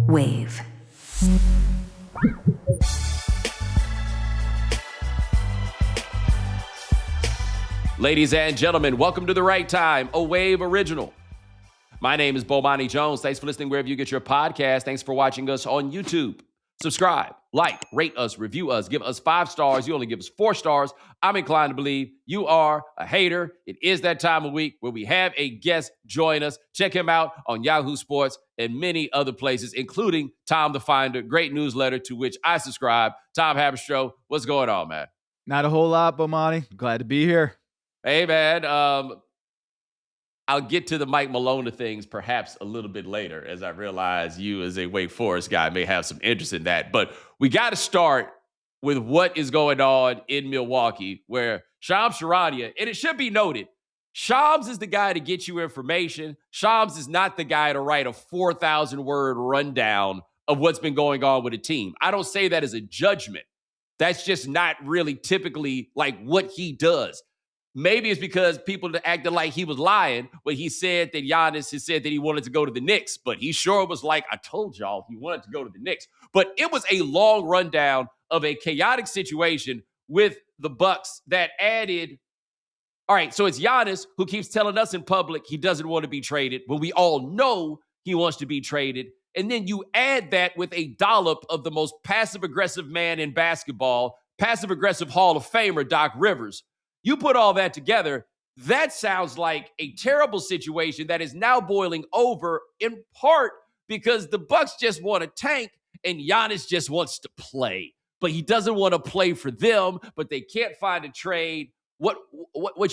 Wave. Ladies and gentlemen, welcome to The Right Time, a Wave original. My name is Bomani Jones. Thanks for listening wherever you get your podcast. Thanks for watching us on YouTube. Subscribe, like, rate us, review us, give us 5 stars. You only give us 4 stars. I'm inclined to believe you are a hater. It is that time of week where we have a guest join us. Check him out on Yahoo Sports and many other places, including Tom the Finder, great newsletter to which I subscribe. Tom Haberstroh, what's going on, man? Not a whole lot, Bomani. Glad to be here. Hey, man. I'll get to the Mike Malone things perhaps a little bit later, as I realize you as a Wake Forest guy may have some interest in that. But we got to start with what is going on in Milwaukee, where Shams Charania, and it should be noted, Shams is the guy to get you information. Shams is not the guy to write a 4,000-word rundown of what's been going on with a team. I don't say that as a judgment. That's just not really typically like what he does. Maybe it's because people acted like he was lying when he said that Giannis had said that he wanted to go to the Knicks, but he sure was like, I told y'all he wanted to go to the Knicks. But it was a long rundown of a chaotic situation with the Bucks that added, all right, so it's Giannis who keeps telling us in public he doesn't want to be traded, but we all know he wants to be traded. And then you add that with a dollop of the most passive-aggressive man in basketball, passive-aggressive Hall of Famer, Doc Rivers. You put all that together, that sounds like a terrible situation that is now boiling over, in part because the Bucks just want to tank and Giannis just wants to play. But he doesn't want to play for them, but they can't find a trade. What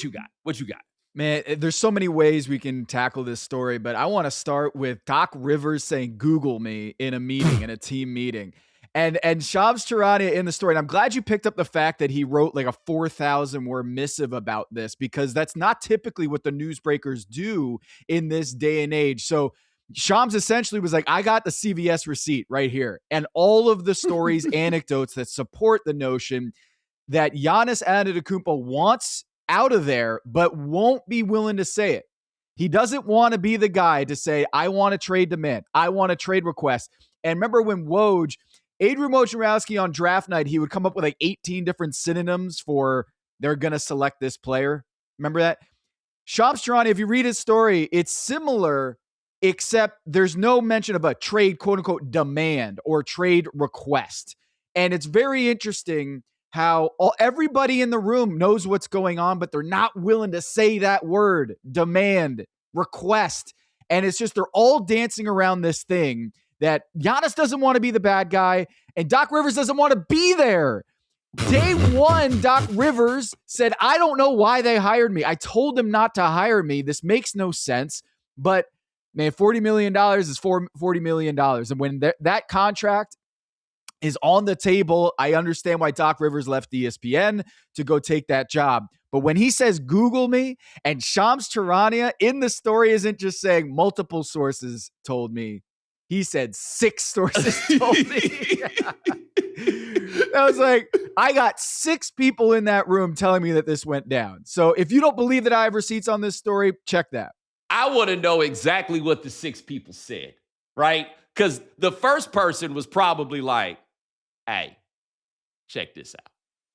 you got? What you got? Man, there's so many ways we can tackle this story, but I want to start with Doc Rivers saying, Google me in a meeting, in a team meeting. And Shams Charania in the story, and I'm glad you picked up the fact that he wrote like a 4,000-word missive about this, because that's not typically what the newsbreakers do in this day and age. So Shams essentially was like, I got the CVS receipt right here, and all of the stories, anecdotes that support the notion that Giannis Antetokounmpo wants out of there, but won't be willing to say it. He doesn't want to be the guy to say, I want to trade demand. I want a trade request. And remember when Adrian Wojnarowski on draft night, he would come up with like 18 different synonyms for they're going to select this player. Remember that? Shams Charania, if you read his story, it's similar, except there's no mention of a trade, quote unquote, demand or trade request. And it's very interesting how everybody in the room knows what's going on, but they're not willing to say that word, demand, request. And it's just they're all dancing around this thing that Giannis doesn't want to be the bad guy, and Doc Rivers doesn't want to be there. Day one, Doc Rivers said, I don't know why they hired me. I told them not to hire me. This makes no sense. But, man, $40 million is $40 million. And when that contract is on the table, I understand why Doc Rivers left ESPN to go take that job. But when he says, Google me, and Shams Charania in the story isn't just saying multiple sources told me, he said 6 sources told me. I was like, I got 6 people in that room telling me that this went down. So if you don't believe that I have receipts on this story, check that. I want to know exactly what the 6 people said, right? Because the first person was probably like, hey, check this out.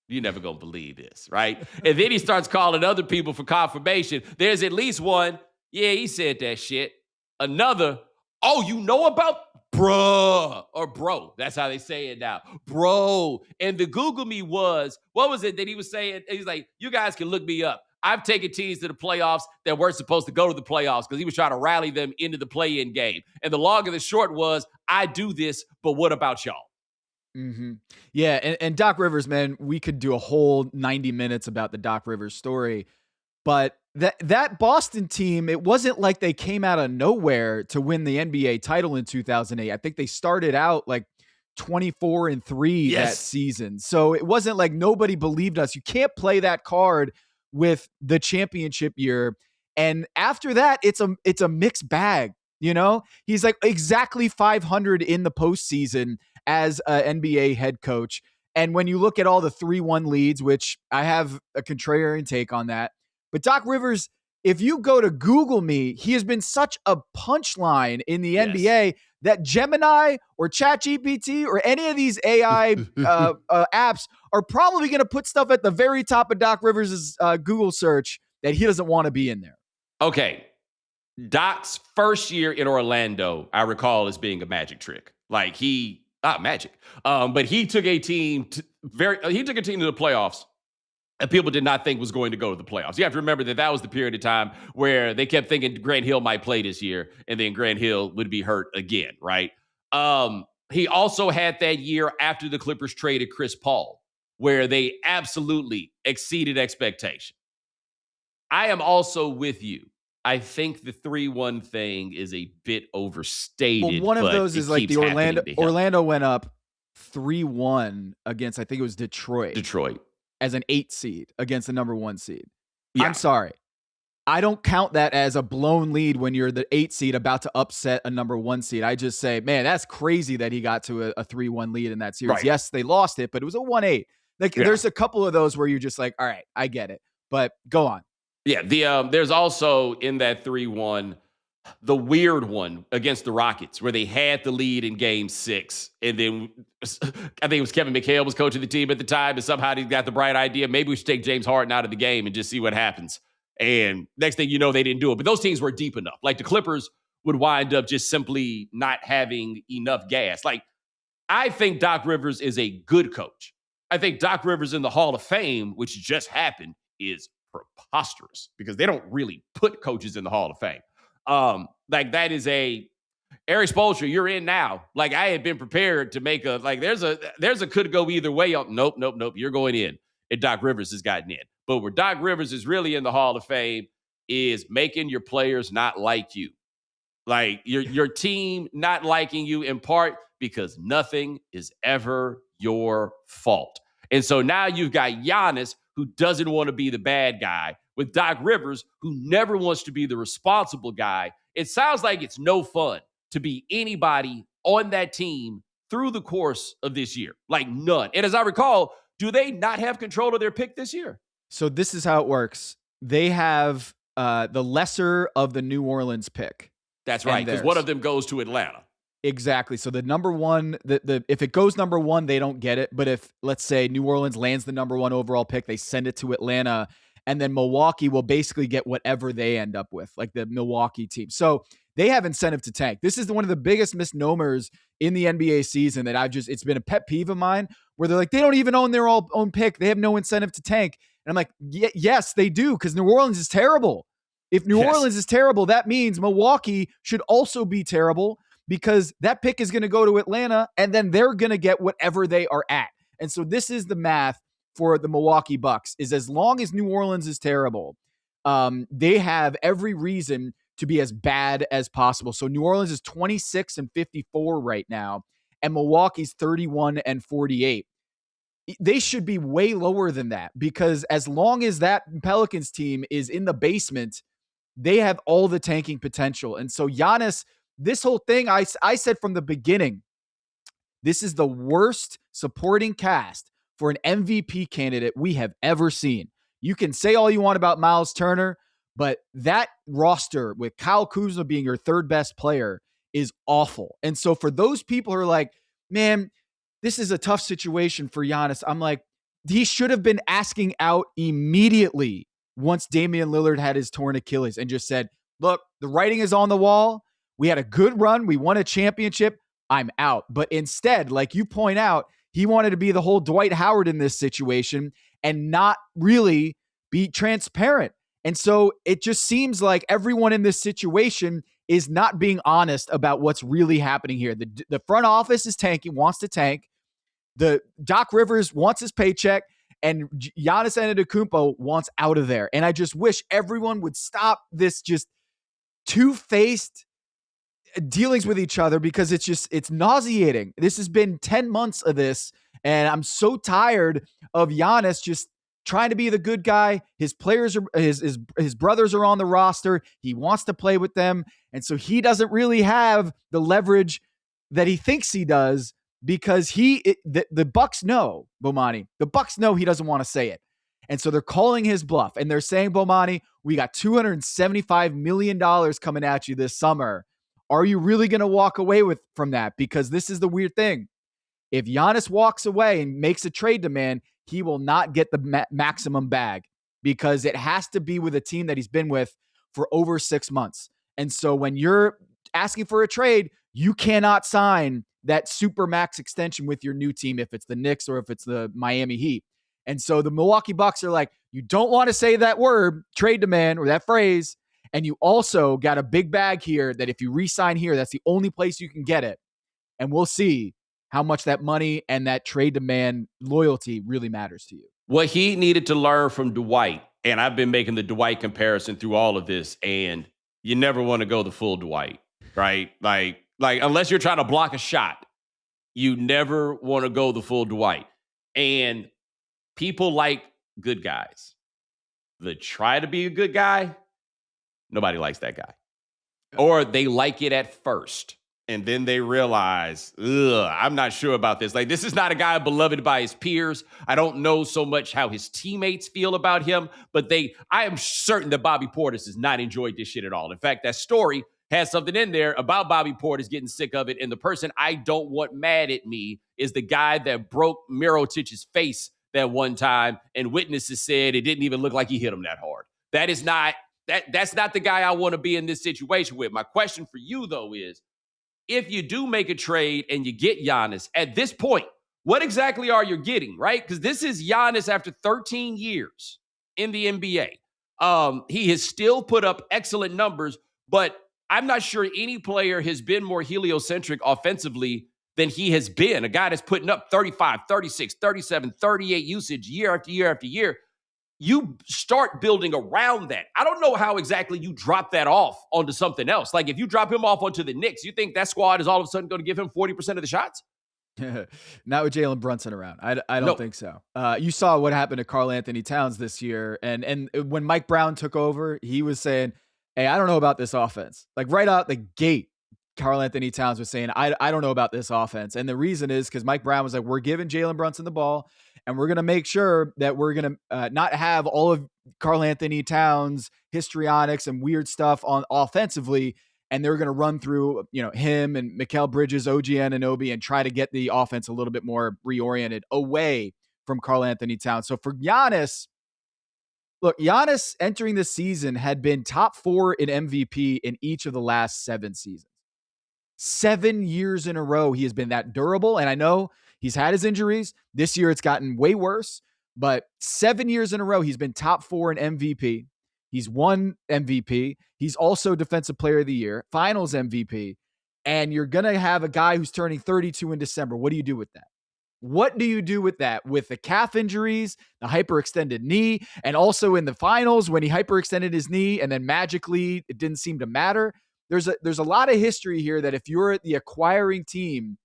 You're never going to believe this, right? And then he starts calling other people for confirmation. There's at least one, yeah, he said that shit. Another, oh, you know about bruh or bro. That's how they say it now. Bro. And the Google me was, what was it that he was saying? He's like, you guys can look me up. I've taken teams to the playoffs that weren't supposed to go to the playoffs because he was trying to rally them into the play-in game. And the long and the short was, I do this, but what about y'all? Mm-hmm. Yeah, and Doc Rivers, man, we could do a whole 90 minutes about the Doc Rivers story. But that Boston team, it wasn't like they came out of nowhere to win the NBA title in 2008. I think they started out like 24-3 that season. So it wasn't like nobody believed us. You can't play that card with the championship year. And after that, it's a mixed bag. You know, he's like exactly 500 in the postseason as an NBA head coach. And when you look at all the 3-1 leads, which I have a contrarian take on that, but Doc Rivers if you go to Google me, he has been such a punchline in the NBA that Gemini or ChatGPT or any of these AI apps are probably going to put stuff at the very top of Doc Rivers' Google search that he doesn't want to be in there. Okay. Doc's first year in Orlando, I recall as being a magic trick. Like magic. But he took a team to the playoffs. And people did not think was going to go to the playoffs. You have to remember that was the period of time where they kept thinking Grant Hill might play this year, and then Grant Hill would be hurt again, right? He also had that year after the Clippers traded Chris Paul, where they absolutely exceeded expectation. I am also with you. I think the 3-1 thing is a bit overstated. Well, one of those is like the Orlando went up 3-1 against, I think it was Detroit. As an 8 seed against the number 1 seed. Yeah. I'm sorry. I don't count that as a blown lead when you're the 8 seed about to upset a number 1 seed. I just say, man, that's crazy that he got to a 3-1 lead in that series. Right. Yes, they lost it, but it was a 1-8. There's a couple of those where you're just like, all right, I get it. But go on. Yeah, there's also in that 3-1 the weird one against the Rockets where they had the lead in game 6. And then I think it was Kevin McHale was coaching the team at the time. And somehow he got the bright idea. Maybe we should take James Harden out of the game and just see what happens. And next thing you know, they didn't do it. But those teams were deep enough. Like the Clippers would wind up just simply not having enough gas. Like I think Doc Rivers is a good coach. I think Doc Rivers in the Hall of Fame, which just happened, is preposterous because they don't really put coaches in the Hall of Fame. Like that is Eric Spoelstra, you're in now. Like I had been prepared to make there's a could go either way. Nope. You're going in. And Doc Rivers has gotten in. But where Doc Rivers is really in the Hall of Fame is making your players not like you. Like your team not liking you in part because nothing is ever your fault. And so now you've got Giannis who doesn't want to be the bad guy, with Doc Rivers, who never wants to be the responsible guy. It sounds like it's no fun to be anybody on that team through the course of this year. Like none. And as I recall, do they not have control of their pick this year? So this is how it works. They have the lesser of the New Orleans pick. That's right, because one of them goes to Atlanta. Exactly. So the number 1, if it goes number 1, they don't get it. But if, let's say, New Orleans lands the number 1 overall pick, they send it to Atlanta, and then Milwaukee will basically get whatever they end up with, like the Milwaukee team. So they have incentive to tank. This is one of the biggest misnomers in the NBA season that it's been a pet peeve of mine, where they're like, they don't even own their own pick. They have no incentive to tank. And I'm like, yes, they do, because New Orleans is terrible. If New Orleans is terrible, that means Milwaukee should also be terrible, because that pick is going to go to Atlanta, and then they're going to get whatever they are at. And so this is the math for the Milwaukee Bucks, is as long as New Orleans is terrible, they have every reason to be as bad as possible. So New Orleans is 26-54 right now, and Milwaukee's 31-48. They should be way lower than that, because as long as that Pelicans team is in the basement, they have all the tanking potential. And so Giannis, this whole thing, I said from the beginning, this is the worst supporting cast for an MVP candidate we have ever seen. You can say all you want about Miles Turner, but that roster with Kyle Kuzma being your third best player is awful. And so for those people who are like, man, this is a tough situation for Giannis, I'm like, he should have been asking out immediately once Damian Lillard had his torn Achilles and just said, look, the writing is on the wall. We had a good run. We won a championship. I'm out. But instead, like you point out, he wanted to be the whole Dwight Howard in this situation and not really be transparent. And so it just seems like everyone in this situation is not being honest about what's really happening here. The front office is tanking, wants to tank. The Doc Rivers wants his paycheck, and Giannis Antetokounmpo wants out of there. And I just wish everyone would stop this just two-faced dealings with each other, because it's nauseating. This has been 10 months of this, and I'm so tired of Giannis just trying to be the good guy. His players are his brothers are on the roster. He wants to play with them, and so he doesn't really have the leverage that he thinks he does, because the Bucks know, Bomani. The Bucks know he doesn't want to say it. And so they're calling his bluff and they're saying, Bomani, we got $275 million coming at you this summer. Are you really going to walk away from that? Because this is the weird thing. If Giannis walks away and makes a trade demand, he will not get the maximum bag because it has to be with a team that he's been with for over 6 months. And so when you're asking for a trade, you cannot sign that super max extension with your new team if it's the Knicks or if it's the Miami Heat. And so the Milwaukee Bucks are like, you don't want to say that word, trade demand, or that phrase. And you also got a big bag here that if you re-sign here, that's the only place you can get it. And we'll see how much that money and that trade demand loyalty really matters to you. What he needed to learn from Dwight, and I've been making the Dwight comparison through all of this, and you never want to go the full Dwight, right? Like unless you're trying to block a shot, you never want to go the full Dwight. And people like good guys. That try to be a good guy, nobody likes that guy. Or they like it at first. And then they realize, I'm not sure about this. Like, this is not a guy beloved by his peers. I don't know so much how his teammates feel about him, but I am certain that Bobby Portis has not enjoyed this shit at all. In fact, that story has something in there about Bobby Portis getting sick of it. And the person I don't want mad at me is the guy that broke Mirotich's face that one time. And witnesses said it didn't even look like he hit him that hard. That's not the guy I want to be in this situation with. My question for you, though, is, if you do make a trade and you get Giannis, at this point, what exactly are you getting, right? Because this is Giannis after 13 years in the NBA. He has still put up excellent numbers, but I'm not sure any player has been more heliocentric offensively than he has been. A guy that's putting up 35, 36, 37, 38 usage year after year after year. You start building around that. I don't know how exactly you drop that off onto something else. Like, if you drop him off onto the Knicks, you think that squad is all of a sudden going to give him 40% of the shots? Not with Jalen Brunson around. I don't think so. You saw what happened to Karl Anthony Towns this year. And when Mike Brown took over, he was saying, hey, I don't know about this offense. Like, right out the gate, Karl Anthony Towns was saying, I don't know about this offense. And the reason is because Mike Brown was like, we're giving Jalen Brunson the ball, and we're going to make sure that we're going to not have all of Karl Anthony Towns' histrionics and weird stuff on offensively. And they're going to run through, him and Mikal Bridges, OG Anunoby, and try to get the offense a little bit more reoriented away from Karl Anthony Towns. So for Giannis, look, Giannis entering the season had been top 4 in MVP in each of the last 7 seasons. 7 years in a row, he has been that durable. And I know he's had his injuries. This year, it's gotten way worse. But 7 years in a row, he's been top 4 in MVP. He's won MVP. He's also Defensive Player of the Year, Finals MVP. And you're going to have a guy who's turning 32 in December. What do you do with that? What do you do with that? With the calf injuries, the hyperextended knee, and also in the finals when he hyperextended his knee and then magically it didn't seem to matter. There's a lot of history here that if you're the acquiring team,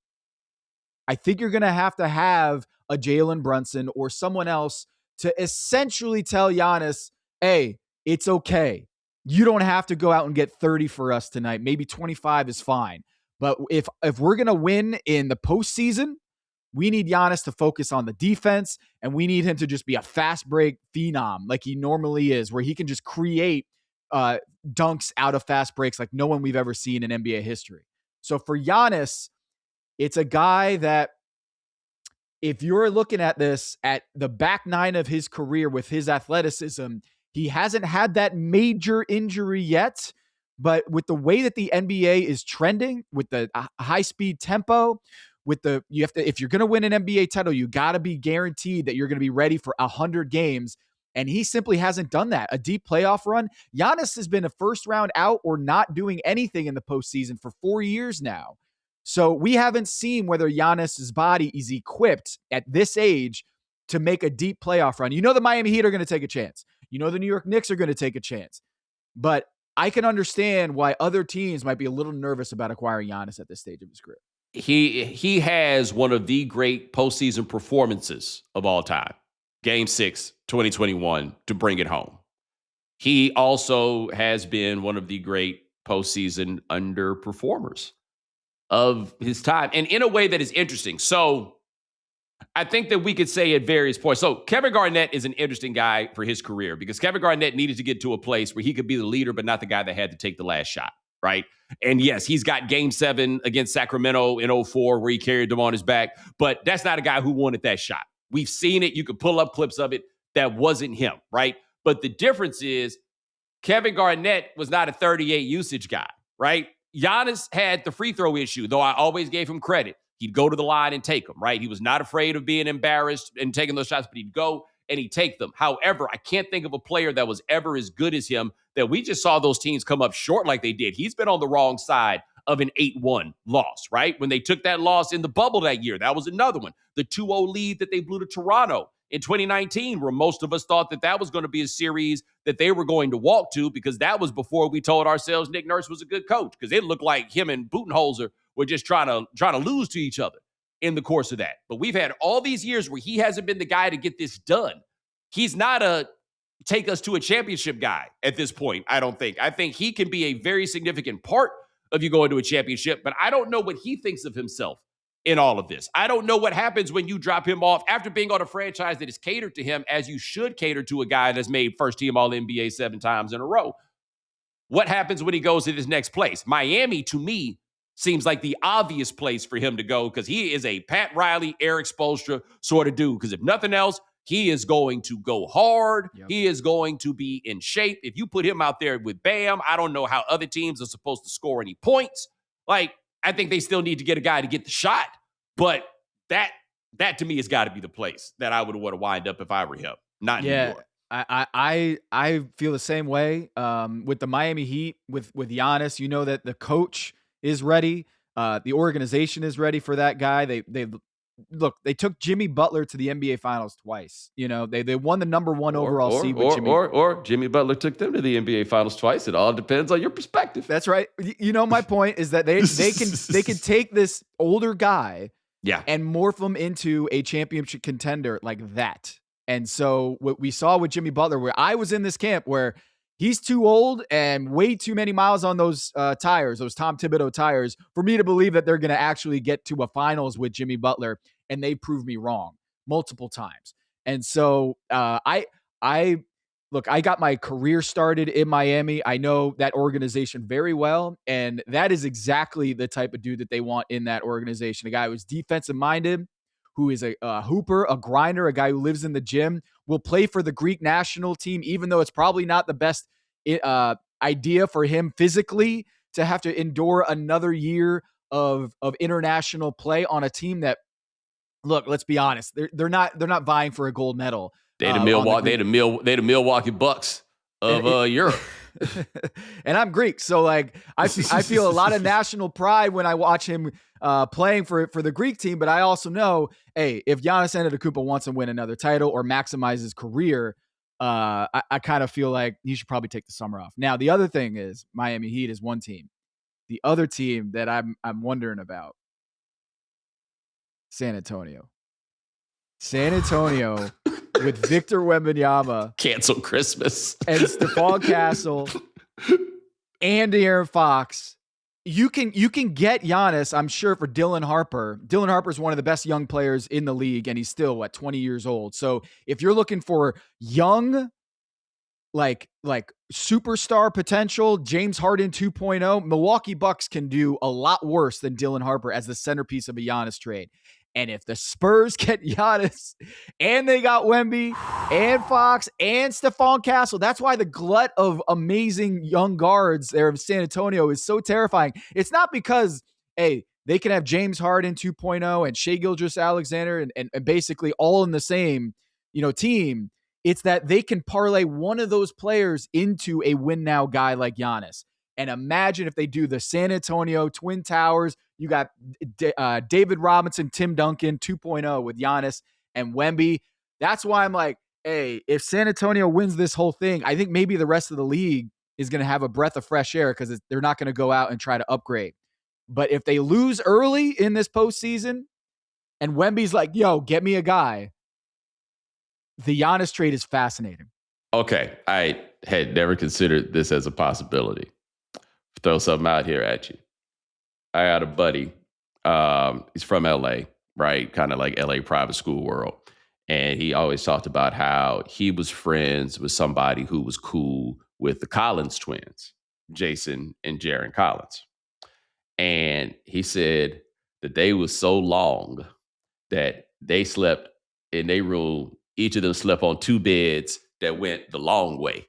I think you're going to have a Jalen Brunson or someone else to essentially tell Giannis, hey, it's okay. You don't have to go out and get 30 for us tonight. Maybe 25 is fine. But if we're going to win in the postseason, we need Giannis to focus on the defense, and we need him to just be a fast break phenom like he normally is, where he can just create dunks out of fast breaks like no one we've ever seen in NBA history. So for Giannis, it's a guy that if you're looking at this at the back 9 of his career with his athleticism, he hasn't had that major injury yet, but with the way that the NBA is trending, with the high speed tempo, if you're going to win an NBA title, you got to be guaranteed that you're going to be ready for 100 games. And he simply hasn't done that. A deep playoff run. Giannis has been a first round out or not doing anything in the postseason for 4 years now. So we haven't seen whether Giannis's body is equipped at this age to make a deep playoff run. You know the Miami Heat are going to take a chance. You know the New York Knicks are going to take a chance. But I can understand why other teams might be a little nervous about acquiring Giannis at this stage of his career. He has one of the great postseason performances of all time. Game 6, 2021, to bring it home. He also has been one of the great postseason underperformers of his time, and in a way that is interesting. So I think that we could say at various points. So Kevin Garnett is an interesting guy for his career because Kevin Garnett needed to get to a place where he could be the leader, but not the guy that had to take the last shot, right? And yes, he's got game 7 against Sacramento in 04 where he carried them on his back, but that's not a guy who wanted that shot. We've seen it. You could pull up clips of it. That wasn't him, right? But the difference is Kevin Garnett was not a 38 usage guy, right? Giannis had the free throw issue, though I always gave him credit. He'd go to the line and take them, right? He was not afraid of being embarrassed and taking those shots, but he'd go and he'd take them. However, I can't think of a player that was ever as good as him that we just saw those teams come up short like they did. He's been on the wrong side of an 8-1 loss, right? When they took that loss in the bubble that year, that was another one. The 2-0 lead that they blew to Toronto in 2019, where most of us thought that that was going to be a series that they were going to walk to because that was before we told ourselves Nick Nurse was a good coach because it looked like him and Budenholzer were just trying to lose to each other in the course of that. But we've had all these years where he hasn't been the guy to get this done. He's not a take us to a championship guy at this point, I don't think. I think he can be a very significant part of you going to a championship, but I don't know what he thinks of himself in all of this. I don't know what happens when you drop him off after being on a franchise that is catered to him as you should cater to a guy that's made first team All-NBA 7 times in a row. What happens when he goes to this next place? Miami, to me, seems like the obvious place for him to go because he is a Pat Riley, Eric Spoelstra sort of dude. Because if nothing else, he is going to go hard. Yep. He is going to be in shape. If you put him out there with Bam, I don't know how other teams are supposed to score any points. Like, I think they still need to get a guy to get the shot. But that to me has got to be the place that I would want to wind up if I were him, not New York. I feel the same way with the Miami Heat, with Giannis. You know that the coach is ready. The organization is ready for that guy. They took Jimmy Butler to the NBA Finals twice. You know, they won the number 1 overall seed with Jimmy. Or Jimmy Butler took them to the NBA Finals twice. It all depends on your perspective. That's right. You know, my point is that they can take this older guy, and morph him into a championship contender like that. And so what we saw with Jimmy Butler, where I was in this camp where he's too old and way too many miles on those tires, those Tom Thibodeau tires, for me to believe that they're going to actually get to a finals with Jimmy Butler. And they proved me wrong multiple times. And so I got my career started in Miami. I know that organization very well. And that is exactly the type of dude that they want in that organization. A guy who's defensive minded, who is a hooper, a grinder, a guy who lives in the gym, will play for the Greek national team, even though it's probably not the best idea for him physically to have to endure another year of international play on a team that, look, let's be honest, they're not vying for a gold medal. They the Milwaukee Bucks of Europe. And I'm Greek, so like I feel a lot of national pride when I watch him playing for the Greek team. But I also know, hey, if Giannis Antetokounmpo wants to win another title or maximize his career, I kind of feel like he should probably take the summer off. Now, the other thing is Miami Heat is one team. The other team that I'm wondering about, San Antonio. San Antonio with Victor Wembanyama. Cancel Christmas. And Stephon Castle and De'Aaron Fox. You can get Giannis, I'm sure, for Dylan Harper. Dylan Harper is one of the best young players in the league, and he's still, 20 years old. So if you're looking for young, like superstar potential, James Harden 2.0, Milwaukee Bucks can do a lot worse than Dylan Harper as the centerpiece of a Giannis trade. And if the Spurs get Giannis and they got Wemby and Fox and Stephon Castle, that's why the glut of amazing young guards there in San Antonio is so terrifying. It's not because, hey, they can have James Harden 2.0 and Shai Gilgeous-Alexander and basically all in the same, team. It's that they can parlay one of those players into a win now guy like Giannis. And imagine if they do the San Antonio Twin Towers. You got David Robinson, Tim Duncan 2.0 with Giannis and Wemby. That's why I'm like, hey, if San Antonio wins this whole thing, I think maybe the rest of the league is going to have a breath of fresh air because they're not going to go out and try to upgrade. But if they lose early in this postseason and Wemby's like, yo, get me a guy, the Giannis trade is fascinating. Okay, I had never considered this as a possibility. Throw something out here at you. I got a buddy. He's from LA. right? Kind of like LA private school world. And he always talked about how he was friends with somebody who was cool with the Collins twins, Jason and Jaron Collins. And he said the day was so long that they slept in their room. Each of them slept on two beds that went the long way,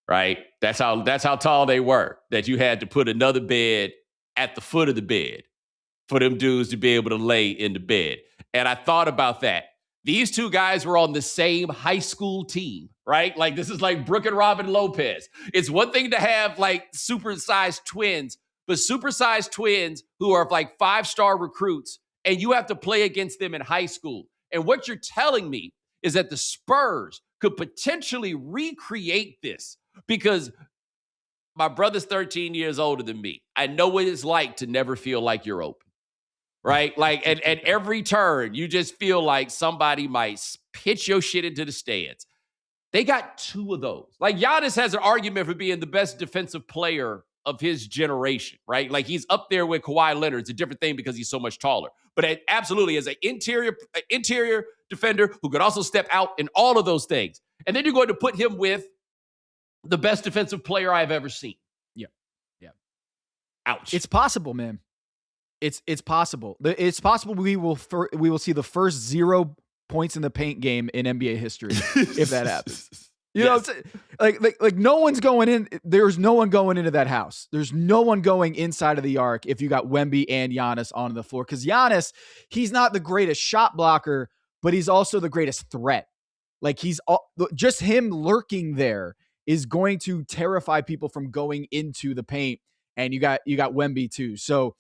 right? That's how tall they were, that you had to put another bed at the foot of the bed for them dudes to be able to lay in the bed. And I thought about that. These two guys were on the same high school team, right? Like, this is like Brooke and Robin Lopez. It's one thing to have like supersized twins, but supersized twins who are like 5-star recruits, and you have to play against them in high school. And what you're telling me is that the Spurs could potentially recreate this, because my brother's 13 years older than me. I know what it's like to never feel like you're open. Right? Like at every turn, you just feel like somebody might pitch your shit into the stands. They got two of those. Like, Giannis has an argument for being the best defensive player of his generation, right? Like, he's up there with Kawhi Leonard. It's a different thing because he's so much taller. But absolutely, as an interior defender who could also step out in all of those things. And then you're going to put him with the best defensive player I've ever seen. Yeah. Yeah. Ouch. It's possible, man. It's possible. It's possible we will see the first 0 points in the paint game in NBA history if that happens. You know, like no one's going in. There's no one going into that house. There's no one going inside of the arc if you got Wemby and Giannis on the floor. Because Giannis, he's not the greatest shot blocker, but he's also the greatest threat. Like, just him lurking there is going to terrify people from going into the paint. And you got Wemby too. So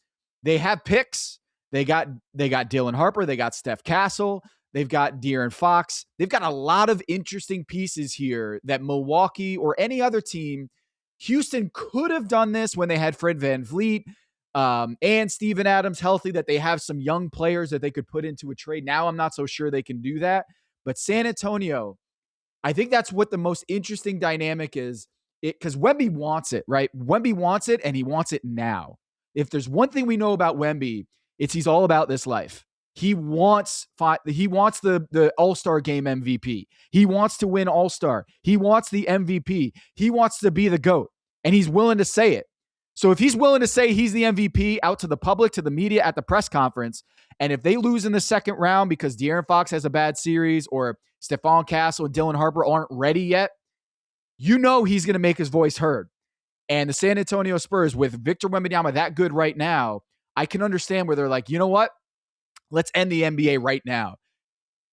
they have picks. They got Dylan Harper. They got Steph Castle. They've got De'Aaron Fox. They've got a lot of interesting pieces here that Milwaukee or any other team, Houston could have done this when they had Fred VanVleet and Steven Adams healthy, that they have some young players that they could put into a trade. Now I'm not so sure they can do that. But San Antonio, I think that's what the most interesting dynamic is, because Wemby wants it, right? Wemby wants it, and he wants it now. If there's one thing we know about Wemby, it's he's all about this life. He wants the All-Star game MVP. He wants to win All-Star. He wants the MVP. He wants to be the GOAT, and he's willing to say it. So if he's willing to say he's the MVP out to the public, to the media at the press conference, and if they lose in the second round because De'Aaron Fox has a bad series or Stephon Castle and Dylan Harper aren't ready yet, you know he's going to make his voice heard. And the San Antonio Spurs, with Victor Wembanyama that good right now, I can understand where they're like, you know what? Let's end the NBA right now.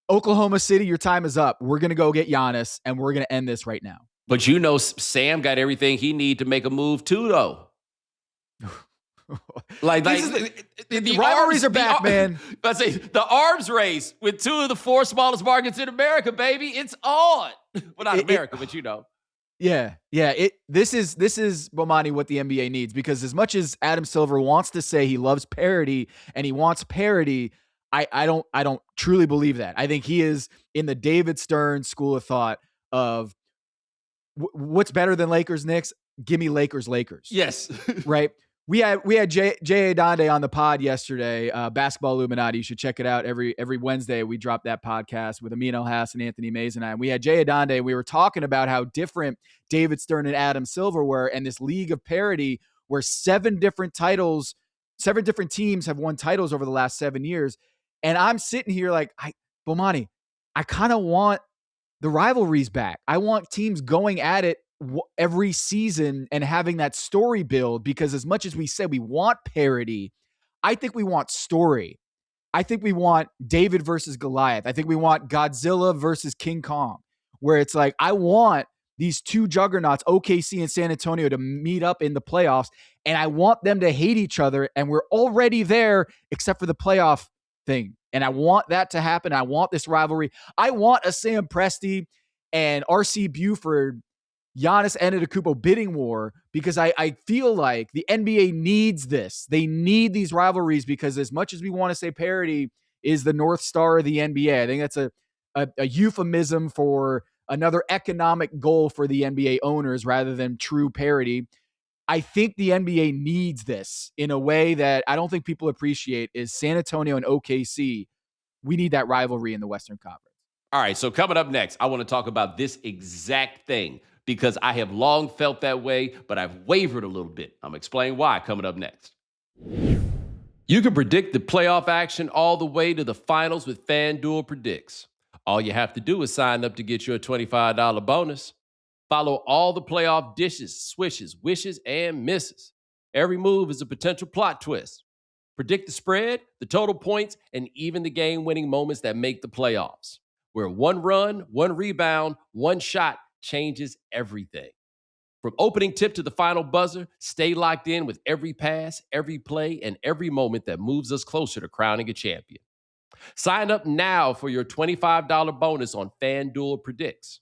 Oklahoma City, your time is up. We're going to go get Giannis, and we're going to end this right now. But you know, Sam got everything he need to make a move too, though. The rivalries are back, man. I say the arms race with two of the 4 smallest markets in America, baby. It's on. Well, not America, but you know. Yeah. This is Bomani what the NBA needs, because as much as Adam Silver wants to say he loves parity and he wants parity, I don't truly believe that. I think he is in the David Stern school of thought of what's better than Lakers Knicks? Give me Lakers. Yes. Right. We had Jay Adande on the pod yesterday, Basketball Illuminati. You should check it out. Every Wednesday we drop that podcast with Amin Elhas and Anthony Mays and I. And we had Jay Adande, and we were talking about how different David Stern and Adam Silver were, and this league of parity where 7 different teams have won titles over the last 7 years. And I'm sitting here like, Bomani, I kind of want the rivalries back. I want teams going at it every season and having that story build, because as much as we say we want parity, I think we want story. I think we want David versus Goliath. I think we want Godzilla versus King Kong, where it's like, I want these two juggernauts, OKC and San Antonio, to meet up in the playoffs, and I want them to hate each other, and we're already there except for the playoff thing. And I want that to happen. I want this rivalry. I want a Sam Presti and RC Buford Giannis Antetokounmpo bidding war, because I feel like the NBA needs this. They need these rivalries, because as much as we want to say parity is the North Star of the NBA, I think that's a euphemism for another economic goal for the NBA owners rather than true parity. I think the NBA needs this in a way that I don't think people appreciate, is San Antonio and OKC we need that rivalry in the Western Conference. All right, so coming up next, I want to talk about this exact thing because I have long felt that way, but I've wavered a little bit. I'm explaining why coming up next. You can predict the playoff action all the way to the finals with FanDuel Predicts. All you have to do is sign up to get your $25 bonus. Follow all the playoff dishes, swishes, wishes, and misses. Every move is a potential plot twist. Predict the spread, the total points, and even the game-winning moments that make the playoffs, where one run, one rebound, one shot changes everything. From opening tip to the final buzzer, stay locked in with every pass, every play, and every moment that moves us closer to crowning a champion. Sign up now for your $25 bonus on FanDuel Predicts.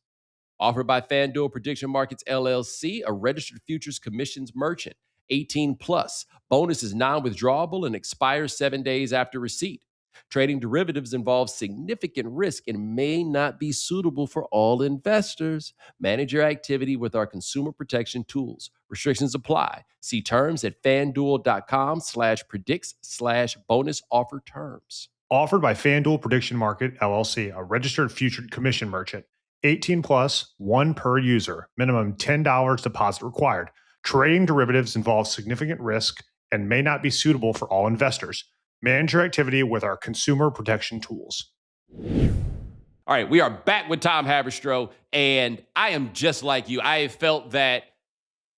Offered by FanDuel Prediction Markets, LLC, a registered futures commissions merchant. 18 plus. Bonus is non-withdrawable and expires 7 days after receipt. Trading derivatives involves significant risk and may not be suitable for all investors. Manage your activity with our consumer protection tools. Restrictions apply. See terms at fanduel.com/predicts/bonus offer terms. Offered by FanDuel Prediction Market, LLC, a registered futures commission merchant. 18 plus, one per user. Minimum $10 deposit required. Trading derivatives involves significant risk and may not be suitable for all investors. Manage your activity with our consumer protection tools. All right, we are back with Tom Haberstroh, and I am just like you. I have felt that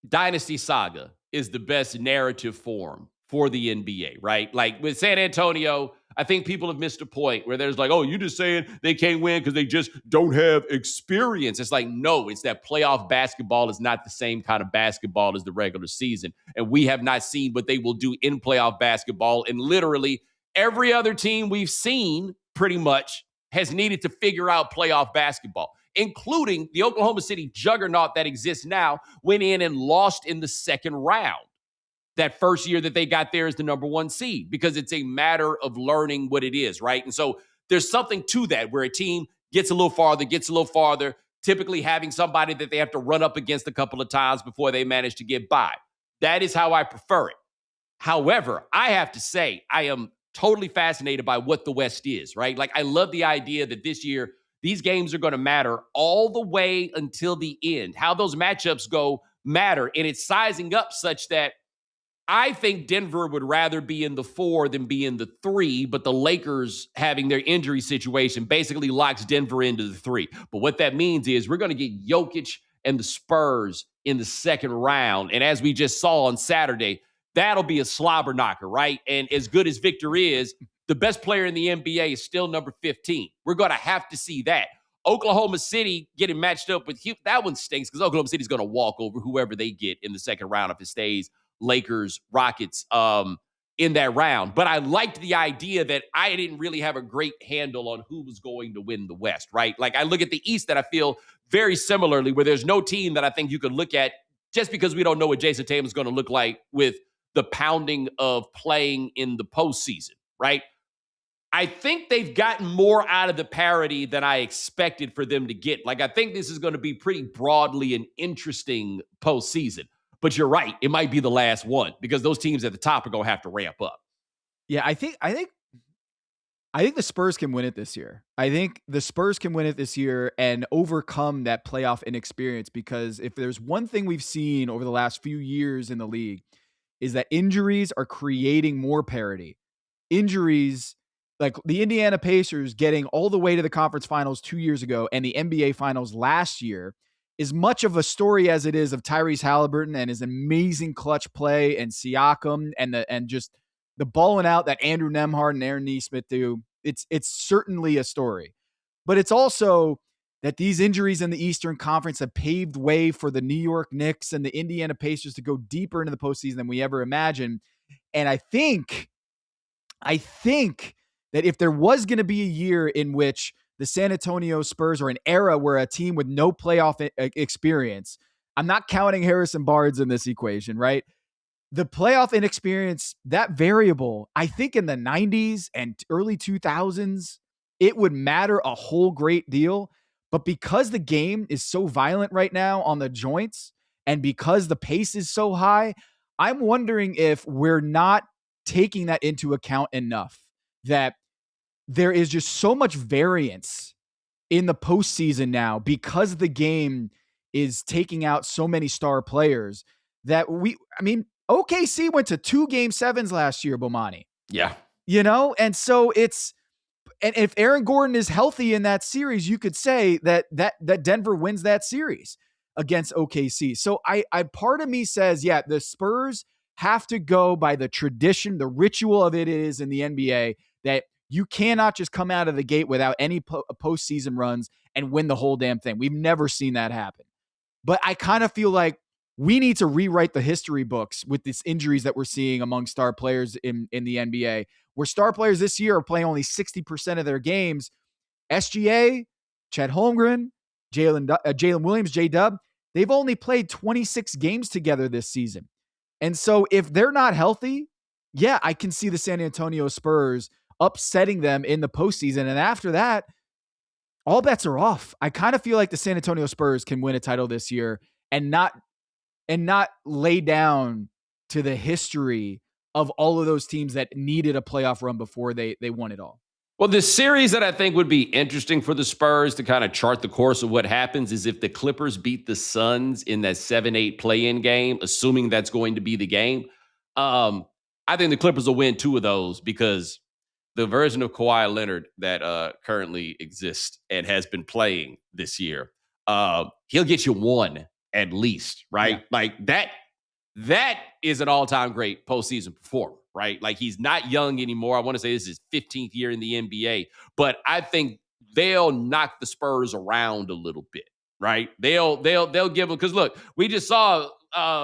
Dynasty Saga is the best narrative form for the NBA, right? Like with San Antonio, I think people have missed a point where there's like, oh, you're just saying they can't win because they just don't have experience. It's like, no, it's that playoff basketball is not the same kind of basketball as the regular season. And we have not seen what they will do in playoff basketball. And literally every other team we've seen pretty much has needed to figure out playoff basketball, including the Oklahoma City juggernaut that exists now, went in and lost in the second round. That first year that they got there as the number one seed, because it's a matter of learning what it is, right? And so there's something to that where a team gets a little farther, typically having somebody that they have to run up against a couple of times before they manage to get by. That is how I prefer it. However, I have to say, I am totally fascinated by what the West is, right? Like, I love the idea that this year, these games are going to matter all the way until the end. How those matchups go matter, and it's sizing up such that I think Denver would rather be in the 4 than be in the 3, but the Lakers having their injury situation basically locks Denver into the 3. But what that means is we're going to get Jokic and the Spurs in the second round. And as we just saw on Saturday, that'll be a slobber knocker, right? And as good as Victor is, the best player in the NBA is still number 15. We're going to have to see that. Oklahoma City getting matched up with Houston, that one stinks because Oklahoma City's going to walk over whoever they get in the second round if it stays Lakers, Rockets in that round. But I liked the idea that I didn't really have a great handle on who was going to win the West, right? Like, I look at the East that I feel very similarly, where there's no team that I think you could look at just because we don't know what Jason Tatum is going to look like with the pounding of playing in the postseason, right? I think they've gotten more out of the parity than I expected for them to get. Like, I think this is going to be pretty broadly an interesting postseason. But you're right, it might be the last one because those teams at the top are going to have to ramp up. Yeah, I think the Spurs can win it this year. I think the Spurs can win it this year and overcome that playoff inexperience, because if there's one thing we've seen over the last few years in the league is that injuries are creating more parity. Injuries like the Indiana Pacers getting all the way to the conference finals 2 years ago and the NBA finals last year is much of a story as it is of Tyrese Halliburton and his amazing clutch play and Siakam and just the balling out that Andrew Nembhard and Aaron Nesmith do. It's certainly a story, but it's also that these injuries in the Eastern Conference have paved way for the New York Knicks and the Indiana Pacers to go deeper into the postseason than we ever imagined. And I think that if there was going to be a year in which the San Antonio Spurs are an era where a team with no playoff experience, I'm not counting Harrison Barnes in this equation, right? The playoff inexperience, that variable, I think in the 90s and early 2000s, it would matter a whole great deal. But because the game is so violent right now on the joints and because the pace is so high, I'm wondering if we're not taking that into account enough, that there is just so much variance in the postseason now because the game is taking out so many star players that OKC went to 2 Game 7s last year, Bomani. Yeah. And so and if Aaron Gordon is healthy in that series, you could say that Denver wins that series against OKC. So I part of me says, yeah, the Spurs have to go by the tradition, the ritual of it is in the NBA that you cannot just come out of the gate without any postseason runs and win the whole damn thing. We've never seen that happen. But I kind of feel like we need to rewrite the history books with these injuries that we're seeing among star players in the NBA, where star players this year are playing only 60% of their games. SGA, Chet Holmgren, Jalen Williams, J-Dub, they've only played 26 games together this season. And so if they're not healthy, yeah, I can see the San Antonio Spurs upsetting them in the postseason. And after that, all bets are off. I kind of feel like the San Antonio Spurs can win a title this year and not lay down to the history of all of those teams that needed a playoff run before they won it all. Well, the series that I think would be interesting for the Spurs to kind of chart the course of what happens is if the Clippers beat the Suns in that 7-8 play-in game, assuming that's going to be the game. I think the Clippers will win 2 of those because the version of Kawhi Leonard that currently exists and has been playing this year, he'll get you 1 at least, right? Yeah. Like that is an all-time great postseason performer, right? Like he's not young anymore. I want to say this is his 15th year in the NBA, but I think they'll knock the Spurs around a little bit, right? They'll give them, because look, we just saw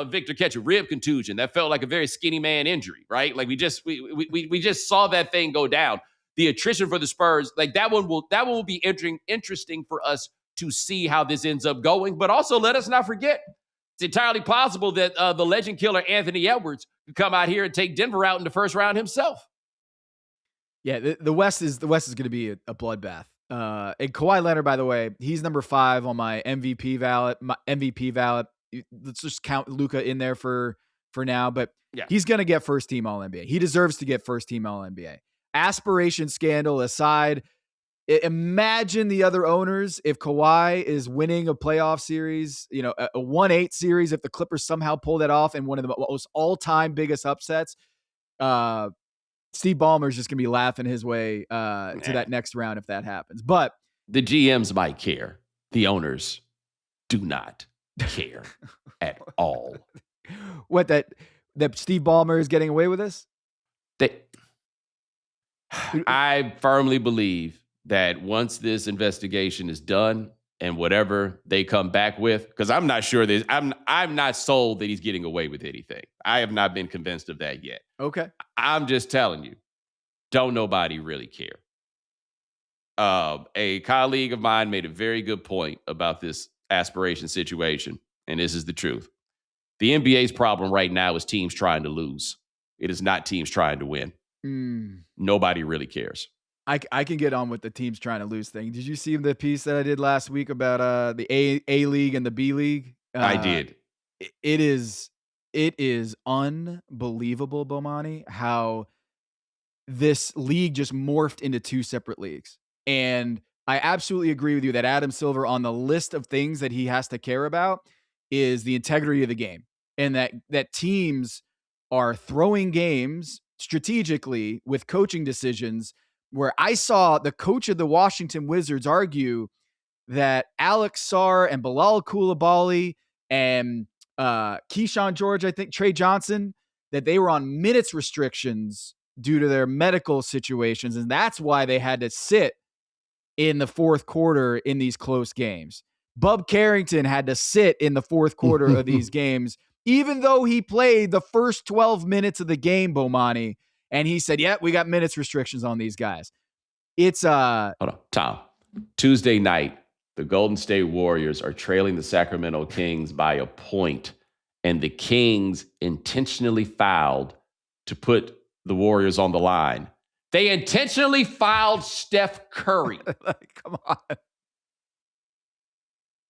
Victor catch a rib contusion that felt like a very skinny man injury, right? Like we just saw that thing go down. The attrition for the Spurs, like that one will be interesting for us to see how this ends up going. But also, let us not forget, it's entirely possible that the legend killer Anthony Edwards could come out here and take Denver out in the first round himself. Yeah, the West is going to be a bloodbath. And Kawhi Leonard, by the way, he's number 5 on my MVP ballot. Let's just count Luka in there for now, but yeah, he's going to get first team All NBA. He deserves to get first team All NBA. Aspiration scandal aside, imagine the other owners if Kawhi is winning a playoff series, a 1-8 series, if the Clippers somehow pull that off in one of the most all-time biggest upsets. Steve Ballmer's just going to be laughing his way to that next round if that happens. But the GMs might care. The owners do not care at all. What, that Steve Ballmer is getting away with this? I firmly believe that once this investigation is done and whatever they come back with, because I'm not sure I'm not sold that he's getting away with anything. I have not been convinced of that yet. Okay. I'm just telling you, don't nobody really care. A colleague of mine made a very good point about this aspiration situation, and this is the truth. The NBA's problem right now is teams trying to lose. It is not teams trying to win. Nobody really cares. I can get on with the teams trying to lose thing. Did you see the piece that I did last week about the A League and the B League? I did. It is unbelievable, Bomani, how this league just morphed into 2 separate leagues. And I absolutely agree with you that Adam Silver, on the list of things that he has to care about, is the integrity of the game, and that teams are throwing games strategically with coaching decisions, where I saw the coach of the Washington Wizards argue that Alex Sarr and Bilal Coulibaly and Keyshawn George, I think Trey Johnson, that they were on minutes restrictions due to their medical situations. And that's why they had to sit in the fourth quarter in these close games. Bub Carrington had to sit in the fourth quarter of these games, even though he played the first 12 minutes of the game, Bomani. And he said, yeah, we got minutes restrictions on these guys. It's Hold on, Tom. Tuesday night, the Golden State Warriors are trailing the Sacramento Kings by a point, and the Kings intentionally fouled to put the Warriors on the line. They intentionally fouled Steph Curry. Come on.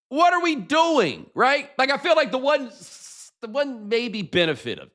What are we doing, right? Like, I feel like the one maybe benefit of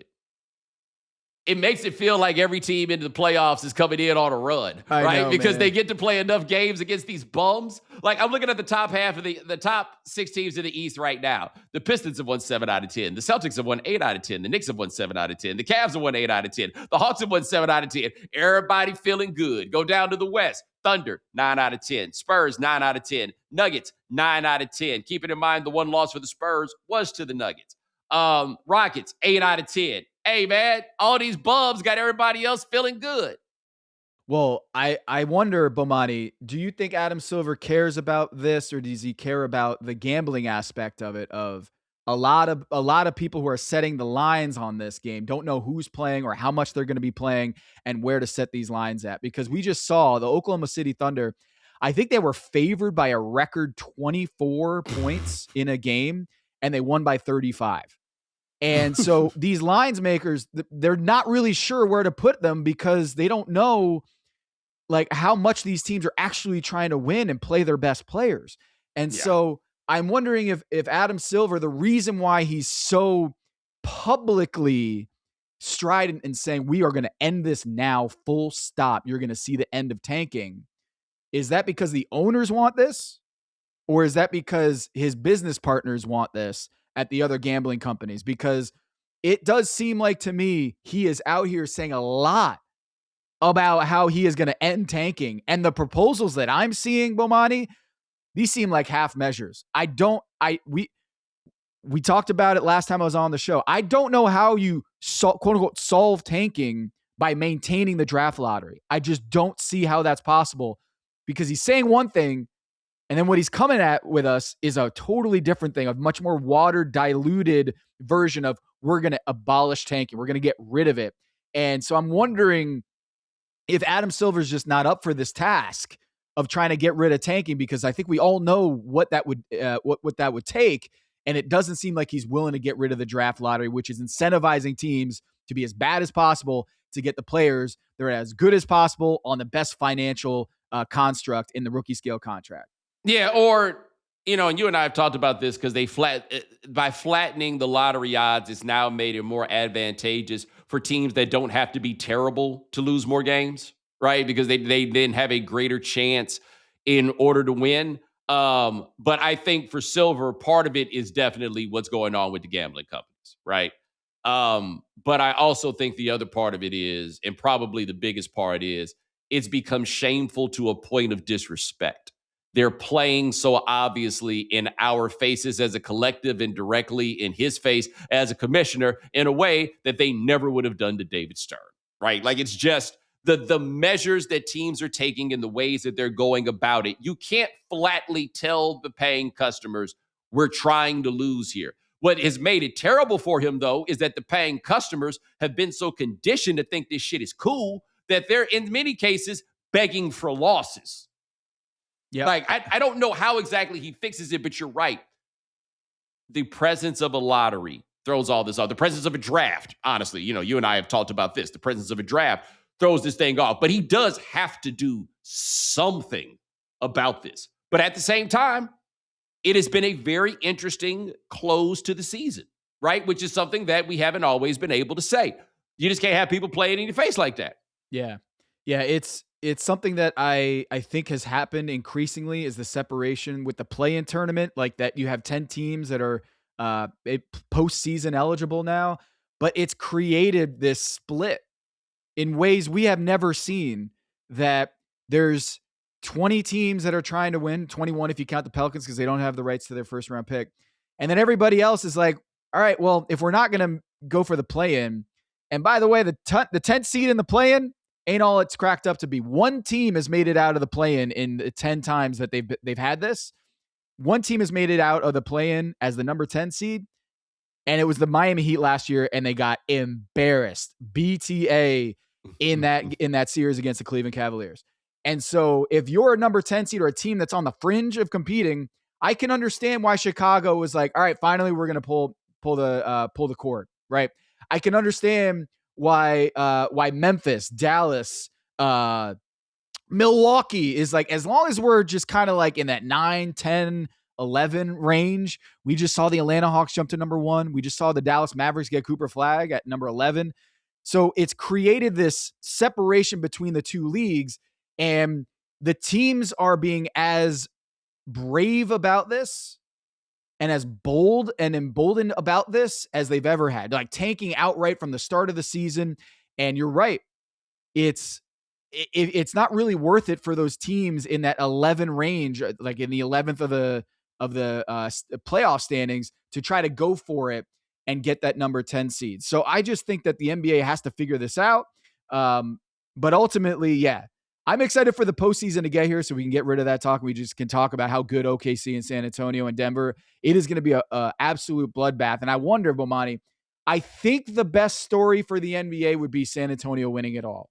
it it makes it feel like every team into the playoffs is coming in on a run, I right? know, Because man. they get to play enough games against these bums. Like, I'm looking at the top half of the top 6 teams in the East right now. The Pistons have won 7 out of 10. The Celtics have won 8 out of 10. The Knicks have won 7 out of 10. The Cavs have won 8 out of 10. The Hawks have won 7 out of 10. Everybody feeling good. Go down to the West. Thunder, 9 out of 10. Spurs, 9 out of 10. Nuggets, 9 out of 10. Keeping in mind the one loss for the Spurs was to the Nuggets. Rockets, 8 out of 10. Hey, man, all these bums got everybody else feeling good. Well, I wonder, Bomani, do you think Adam Silver cares about this, or does he care about the gambling aspect of it? Of a lot of people who are setting the lines on this game don't know who's playing or how much they're going to be playing and where to set these lines at. Because we just saw the Oklahoma City Thunder. I think they were favored by a record 24 points in a game, and they won by 35. And so these lines makers, they're not really sure where to put them because they don't know like how much these teams are actually trying to win and play their best players. And so I'm wondering if Adam Silver, the reason why he's so publicly strident and saying we are going to end this now, full stop, you're going to see the end of tanking, is that because the owners want this? Or is that because his business partners want this at the other gambling companies? Because it does seem like to me he is out here saying a lot about how he is going to end tanking. And the proposals that I'm seeing, Bomani, these seem like half measures. We talked about it last time I was on the show. I don't know how you quote unquote solve tanking by maintaining the draft lottery. I just don't see how that's possible, because he's saying one thing, and then what he's coming at with us is a totally different thing, a much more watered, diluted version of we're going to abolish tanking. We're going to get rid of it. And so I'm wondering if Adam Silver's just not up for this task of trying to get rid of tanking, because I think we all know what that would what that would take. And it doesn't seem like he's willing to get rid of the draft lottery, which is incentivizing teams to be as bad as possible to get the players that are as good as possible on the best financial construct in the rookie scale contract. Yeah, or, and you and I have talked about this because by flattening the lottery odds, it's now made it more advantageous for teams that don't have to be terrible to lose more games, right? Because they then have a greater chance in order to win. But I think for Silver, part of it is definitely what's going on with the gambling companies, right? But I also think the other part of it is, and probably the biggest part is, it's become shameful to a point of disrespect. They're playing so obviously in our faces as a collective and directly in his face as a commissioner in a way that they never would have done to David Stern, right? Like, it's just the measures that teams are taking and the ways that they're going about it. You can't flatly tell the paying customers, we're trying to lose here. What has made it terrible for him, though, is that the paying customers have been so conditioned to think this shit is cool that they're, in many cases, begging for losses. Yeah, like I don't know how exactly he fixes it, but you're right. The presence of a lottery throws all this off. The presence of a draft, honestly, you and I have talked about this. The presence of a draft throws this thing off, but he does have to do something about this. But at the same time, it has been a very interesting close to the season, right? Which is something that we haven't always been able to say. You just can't have people playing in your face like that. Yeah. It's something that I think has happened increasingly, is the separation with the play-in tournament, like that you have 10 teams that are postseason eligible now, but it's created this split in ways we have never seen, that there's 20 teams that are trying to win, 21 if you count the Pelicans because they don't have the rights to their first round pick. And then everybody else is like, all right, well, if we're not going to go for the play-in, and by the way, the 10th seed in the play-in ain't all it's cracked up to be. One team has made it out of the play-in in the 10 times that they've had this. One team has made it out of the play-in as the number 10 seed, and it was the Miami Heat last year, and they got embarrassed. BTA in that series against the Cleveland Cavaliers. And so if you're a number 10 seed or a team that's on the fringe of competing, I can understand why Chicago was like, all right, finally we're going to pull the cord, right? I can understand why Memphis, Dallas, Milwaukee is like, as long as we're just kind of like in that 9, 10, 11 range. We just saw the Atlanta Hawks jump to number 1. We just saw the Dallas Mavericks get Cooper Flag at number 11. So it's created this separation between the two leagues, and the teams are being as brave about this and as bold and emboldened about this as they've ever had, like tanking outright from the start of the season. And you're right. It's not really worth it for those teams in that 11 range, like in the 11th of the playoff standings, to try to go for it and get that number 10 seed. So I just think that the NBA has to figure this out. But ultimately, yeah, I'm excited for the postseason to get here so we can get rid of that talk. We just can talk about how good OKC and San Antonio and Denver. It is going to be a absolute bloodbath. And I wonder, Bomani, I think the best story for the NBA would be San Antonio winning it all.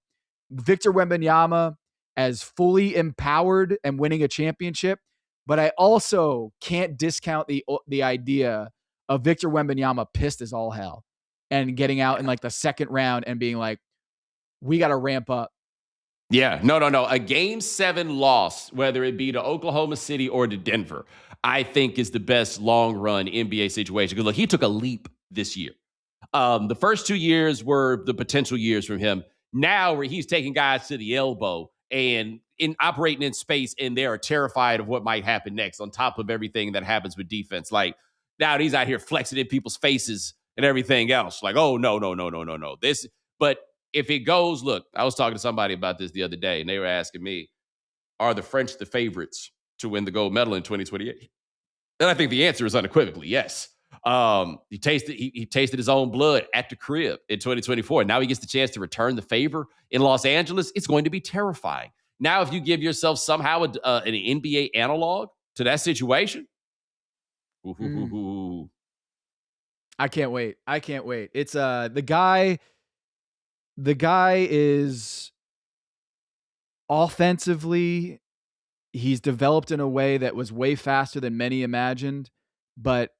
Victor Wembanyama as fully empowered and winning a championship. But I also can't discount the idea of Victor Wembanyama pissed as all hell and getting out in like the second round and being like, we got to ramp up. Yeah, no. A Game 7 loss, whether it be to Oklahoma City or to Denver, I think is the best long-run NBA situation. Because look, he took a leap this year. The first 2 years were the potential years from him. Now where he's taking guys to the elbow and operating in space, and they are terrified of what might happen next on top of everything that happens with defense. Like, now he's out here flexing in people's faces and everything else. Like, oh, no. But if it goes, look, I was talking to somebody about this the other day, and they were asking me, are the French the favorites to win the gold medal in 2028? And I think the answer is unequivocally yes. He tasted his own blood at the crib in 2024. Now he gets the chance to return the favor in Los Angeles. It's going to be terrifying. Now, if you give yourself somehow an NBA analog to that situation, I can't wait. It's the guy is offensively, he's developed in a way that was way faster than many imagined, but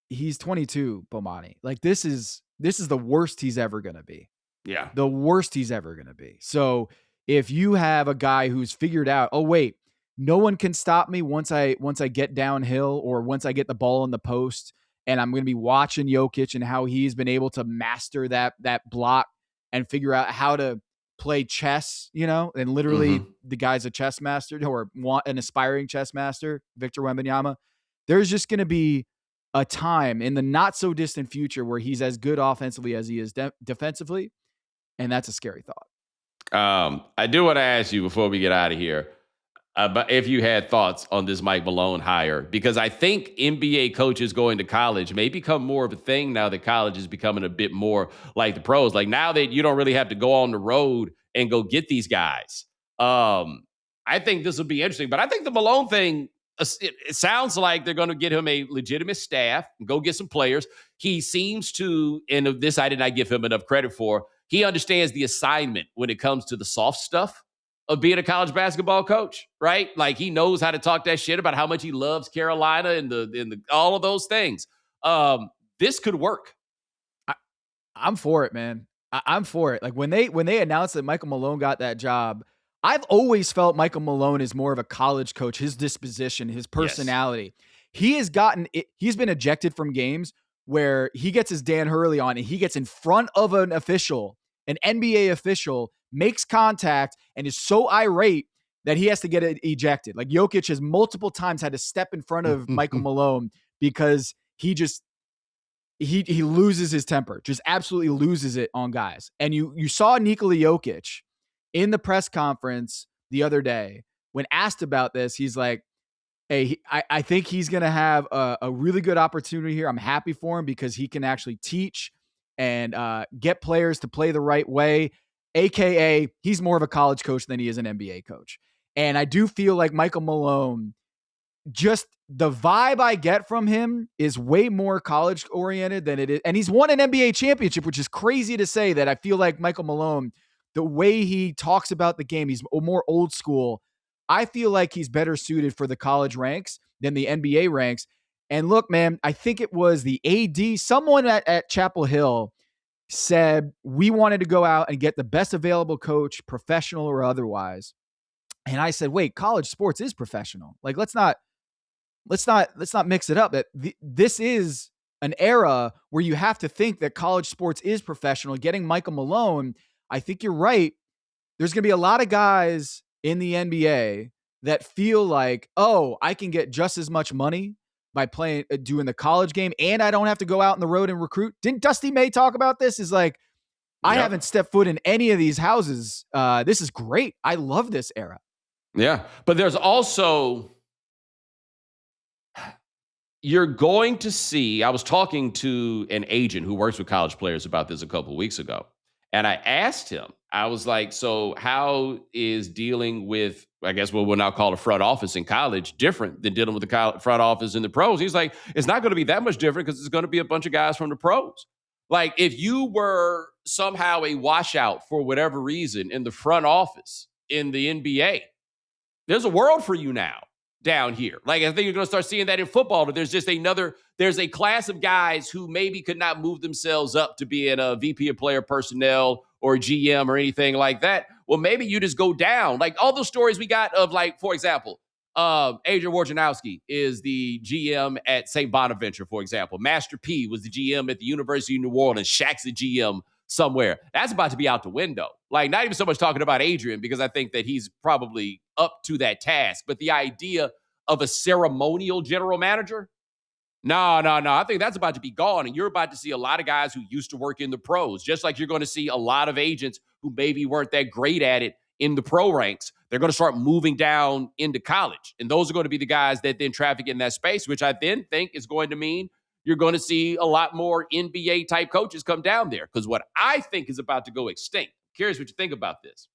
he's 22, Bomani. Like, this is the worst he's ever going to be. Yeah. The worst he's ever going to be. So if you have a guy who's figured out, oh wait, no one can stop me once I get downhill or once I get the ball in the post, and I'm going to be watching Jokic and how he's been able to master that block and figure out how to play chess, and literally the guy's a chess master or an aspiring chess master, Victor Wembanyama. There's just going to be a time in the not so distant future where he's as good offensively as he is defensively. And that's a scary thought. I do want to ask you before we get out of here, but if you had thoughts on this Mike Malone hire, because I think NBA coaches going to college may become more of a thing now that college is becoming a bit more like the pros. Like, now that you don't really have to go on the road and go get these guys. I think this will be interesting, but I think the Malone thing, it sounds like they're going to get him a legitimate staff and go get some players. He seems to, and this I did not give him enough credit for, he understands the assignment when it comes to the soft stuff of being a college basketball coach, right? Like, he knows how to talk that shit about how much he loves Carolina and the all of those things. This could work. I'm for it, man. I'm for it. Like, when they announced that Michael Malone got that job, I've always felt Michael Malone is more of a college coach. His disposition, his personality. Yes. He's been ejected from games where he gets his Dan Hurley on and he gets in front of an official, an NBA official, makes contact, and is so irate that he has to get ejected. Like, Jokic has multiple times had to step in front of Michael Malone because he loses his temper, just absolutely loses it on guys. And you saw Nikola Jokic in the press conference the other day when asked about this. He's like, hey, I think he's going to have a really good opportunity here. I'm happy for him because he can actually teach and get players to play the right way. AKA, he's more of a college coach than he is an NBA coach. And I do feel like Michael Malone, just the vibe I get from him is way more college oriented than it is. And he's won an NBA championship, which is crazy to say that. I feel like Michael Malone, the way he talks about the game, he's more old school. I feel like he's better suited for the college ranks than the NBA ranks. And look, man, I think it was the AD, someone at Chapel Hill said, we wanted to go out and get the best available coach, professional or otherwise. And I said, wait, college sports is professional. Like, let's not mix it up. That this is an era where you have to think that college sports is professional. Getting Michael Malone, I think you're right. There's going to be a lot of guys in the NBA that feel like, oh, I can get just as much money by doing the college game, and I don't have to go out on the road and recruit. Didn't Dusty May talk about this? Is like, I haven't stepped foot in any of these houses. This is great. I love this era. Yeah, but there's also, you're going to see, I was talking to an agent who works with college players about this a couple of weeks ago. And I asked him, I was like, so how is dealing with, I guess what we'll now call a front office in college different than dealing with the front office in the pros? He's like, it's not going to be that much different because it's going to be a bunch of guys from the pros. Like if you were somehow a washout for whatever reason in the front office in the NBA, there's a world for you now down here. Like I think you're going to start seeing that in football. But there's a class of guys who maybe could not move themselves up to being a VP of player personnel or a GM or anything like that. Well, maybe you just go down. Like all those stories we got of, like, for example, Adrian Wojnarowski is the GM at St. Bonaventure, for example. Master P was the GM at the University of New Orleans. Shaq's the GM somewhere. That's about to be out the window. Like, not even so much talking about Adrian, because I think that he's probably up to that task. But the idea of a ceremonial general manager, no. I think that's about to be gone. And you're about to see a lot of guys who used to work in the pros, just like you're going to see a lot of agents who maybe weren't that great at it in the pro ranks. They're going to start moving down into college. And those are going to be the guys that then traffic in that space, which I then think is going to mean you're going to see a lot more NBA type coaches come down there. Because what I think is about to go extinct, I'm curious what you think about this.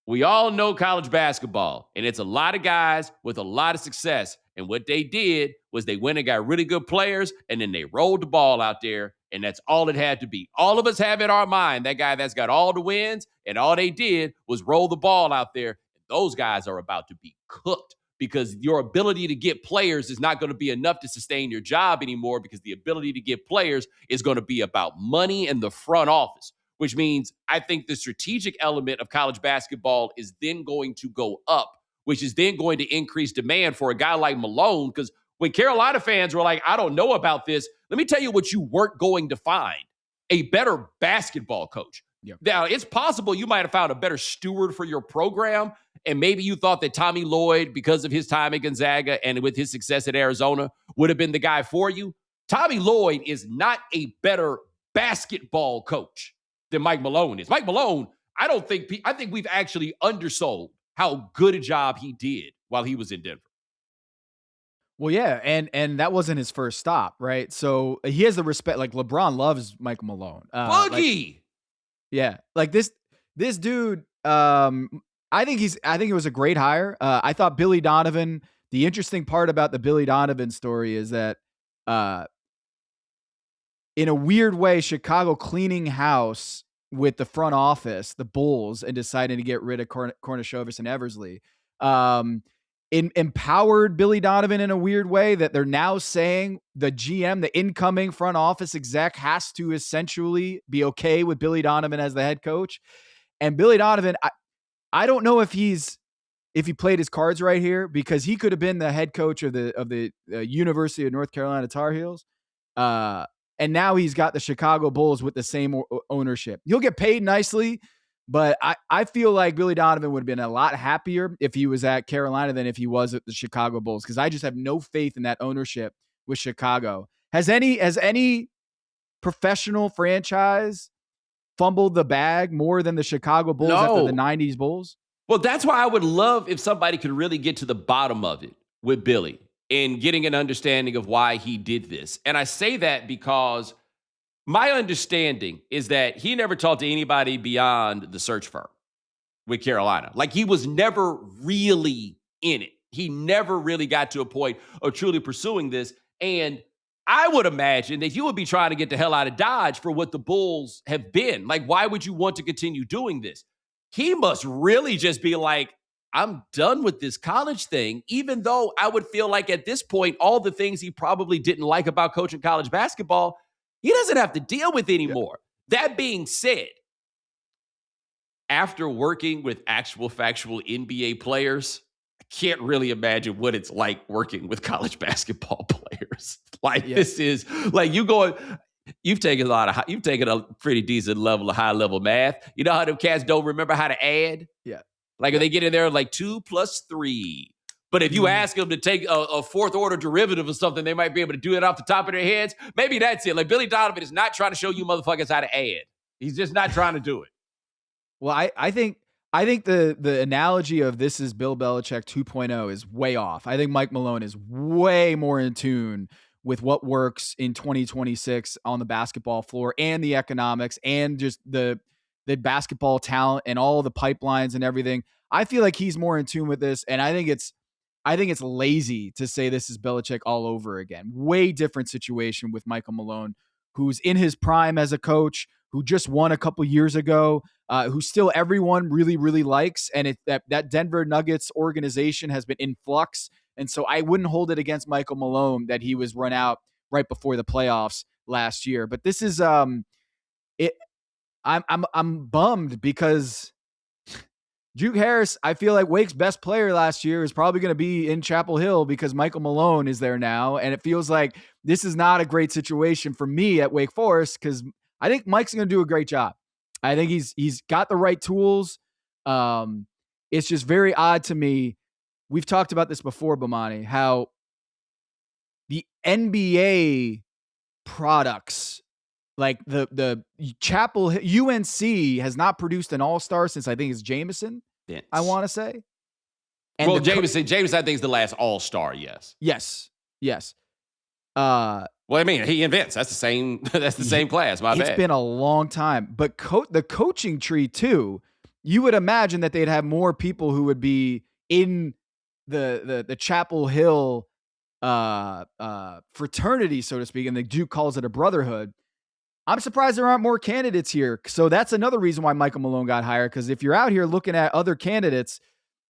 We all know college basketball, and it's a lot of guys with a lot of success. And what they did was they went and got really good players, and then they rolled the ball out there, and that's all it had to be. All of us have in our mind that guy that's got all the wins, and all they did was roll the ball out there. Those guys are about to be cooked because your ability to get players is not going to be enough to sustain your job anymore, because the ability to get players is going to be about money in the front office, which means I think the strategic element of college basketball is then going to go up, which is then going to increase demand for a guy like Malone. Because when Carolina fans were like, I don't know about this, let me tell you what you weren't going to find: a better basketball coach. Yep. Now, it's possible you might have found a better steward for your program, and maybe you thought that Tommy Lloyd, because of his time at Gonzaga and with his success at Arizona, would have been the guy for you. Tommy Lloyd is not a better basketball coach than Mike Malone is. Mike Malone, I think we've actually undersold how good a job he did while he was in Denver. Well, yeah, and that wasn't his first stop, right? So he has the respect. Like LeBron loves Mike Malone. Boogie. Like this dude. I think it was a great hire. I thought Billy Donovan. The interesting part about the Billy Donovan story is that, in a weird way, Chicago cleaning house with the front office, the Bulls, and deciding to get rid of Kornishovas and Eversley, empowered Billy Donovan in a weird way, that they're now saying the GM, the incoming front office exec, has to essentially be okay with Billy Donovan as the head coach. And Billy Donovan, I don't know if he played his cards right here, because he could have been the head coach of the University of North Carolina Tar Heels. And now he's got the Chicago Bulls with the same ownership. He'll get paid nicely, but I feel like Billy Donovan would have been a lot happier if he was at Carolina than if he was at the Chicago Bulls, because I just have no faith in that ownership with Chicago. Has any professional franchise fumbled the bag more than the Chicago Bulls after the 90s Bulls? Well, that's why I would love if somebody could really get to the bottom of it with Billy and getting an understanding of why he did this. And I say that because my understanding is that he never talked to anybody beyond the search firm with Carolina. Like, he was never really in it. He never really got to a point of truly pursuing this. And I would imagine that you would be trying to get the hell out of Dodge for what the Bulls have been. Like, why would you want to continue doing this? He must really just be like, I'm done with this college thing, even though I would feel like at this point, all the things he probably didn't like about coaching college basketball, he doesn't have to deal with anymore. Yeah. That being said, after working with actual factual NBA players, I can't really imagine what it's like working with college basketball players. Like this is like you've taken a pretty decent level of high level math. You know how them cats don't remember how to add? Yeah. Like if they get in there like 2 + 3. But if you ask them to take a fourth order derivative or something, they might be able to do it off the top of their heads. Maybe that's it. Like Billy Donovan is not trying to show you motherfuckers how to add. He's just not trying to do it. Well, I think the analogy of this is Bill Belichick 2.0 is way off. I think Mike Malone is way more in tune with what works in 2026 on the basketball floor and the economics and just the basketball talent and all the pipelines and everything. I feel like he's more in tune with this, and I think it's lazy to say this is Belichick all over again. Way different situation with Michael Malone, who's in his prime as a coach, who just won a couple years ago, who still everyone really, really likes. And that Denver Nuggets organization has been in flux. And so I wouldn't hold it against Michael Malone that he was run out right before the playoffs last year. But this is I'm bummed because Duke Harris, I feel like Wake's best player last year is probably going to be in Chapel Hill because Michael Malone is there now. And it feels like this is not a great situation for me at Wake Forest because I think Mike's going to do a great job. I think he's got the right tools. It's just very odd to me. We've talked about this before, Bomani, how the NBA products, like the Chapel UNC has not produced an all-star since I think it's Jameson. Yes. I want to say. And well, Jameson, I think is the last all-star. Yes. Well, I mean, he invents. That's the same. That's the same class. My bad. It's been a long time, but the coaching tree too. You would imagine that they'd have more people who would be in the Chapel Hill fraternity, so to speak, and the Duke calls it a brotherhood. I'm surprised there aren't more candidates here. So that's another reason why Michael Malone got hired. Because if you're out here looking at other candidates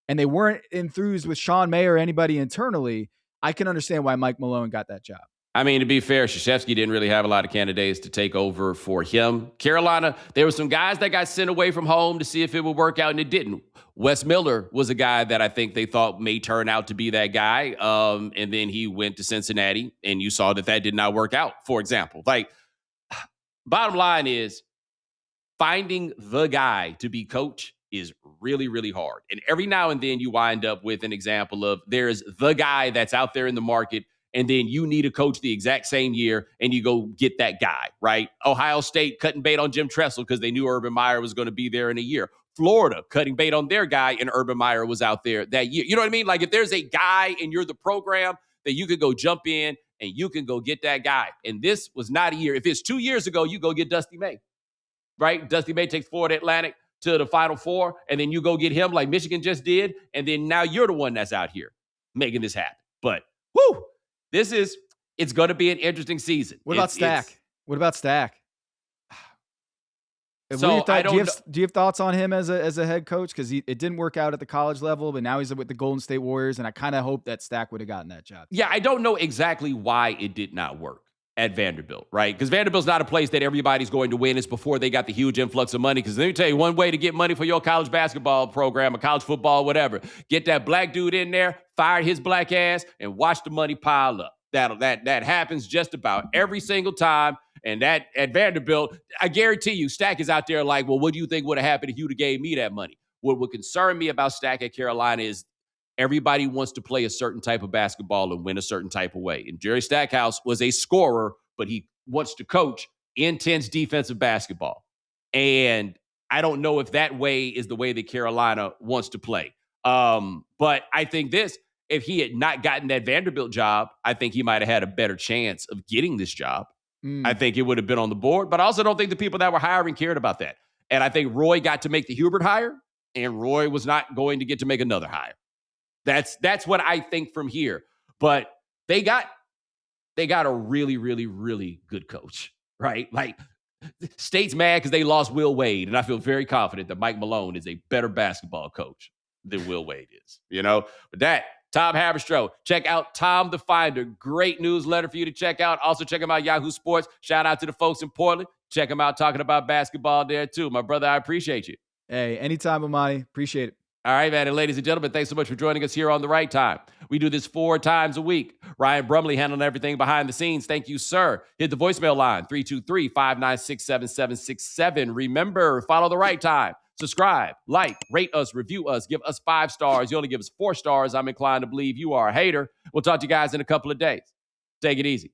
and they weren't enthused with Sean May or anybody internally, I can understand why Mike Malone got that job. I mean, to be fair, Krzyzewski didn't really have a lot of candidates to take over for him. Carolina, there were some guys that got sent away from home to see if it would work out, and it didn't. Wes Miller was a guy that I think they thought may turn out to be that guy, and then he went to Cincinnati, and you saw that did not work out, for example. Like, bottom line is finding the guy to be coach is really, really hard. And every now and then you wind up with an example of there's the guy that's out there in the market, and then you need a coach the exact same year, and you go get that guy, right? Ohio State cutting bait on Jim Tressel because they knew Urban Meyer was going to be there in a year. Florida cutting bait on their guy, and Urban Meyer was out there that year. You know what I mean? Like if there's a guy and you're the program, that you could go jump in and you can go get that guy. And this was not a year. If it's 2 years ago, you go get Dusty May, right? Dusty May takes Florida Atlantic to the Final Four, and then you go get him like Michigan just did, and then now you're the one that's out here making this happen. But, whoo! It's going to be an interesting season. What about Stack? So do you have thoughts on him as a head coach? Because it didn't work out at the college level, but now he's with the Golden State Warriors, and I kind of hope that Stack would have gotten that job. Yeah, I don't know exactly why it did not work at Vanderbilt, right? Because Vanderbilt's not a place that everybody's going to win. It's before they got the huge influx of money. Because let me tell you, one way to get money for your college basketball program or college football, whatever, get that black dude in there, fire his black ass, and watch the money pile up. That happens just about every single time. And that at Vanderbilt, I guarantee you, Stack is out there like, well, what do you think would have happened if you'd have gave me that money? What would concern me about Stack at Carolina is everybody wants to play a certain type of basketball and win a certain type of way. And Jerry Stackhouse was a scorer, but he wants to coach intense defensive basketball. And I don't know if that way is the way that Carolina wants to play. But I think if he had not gotten that Vanderbilt job, I think he might have had a better chance of getting this job. I think it would have been on the board, but I also don't think the people that were hiring cared about that. And I think Roy got to make the Hubert hire, and Roy was not going to get to make another hire. That's what I think from here. But they got a really, really, really good coach, right? Like, State's mad because they lost Will Wade, and I feel very confident that Mike Malone is a better basketball coach than Will Wade is, you know? But Tom Haberstroh. Check out Tom the Finder. Great newsletter for you to check out. Also, check him out, Yahoo Sports. Shout out to the folks in Portland. Check him out talking about basketball there, too. My brother, I appreciate you. Hey, anytime, Bomani. Appreciate it. All right, man. And ladies and gentlemen, thanks so much for joining us here on The Right Time. We do this 4 times a week. Ryan Brumley handling everything behind the scenes. Thank you, sir. Hit the voicemail line, 323-596-7767. Remember, follow The Right Time. Subscribe, like, rate us, review us, give us 5 stars. You only give us 4 stars. I'm inclined to believe you are a hater. We'll talk to you guys in a couple of days. Take it easy.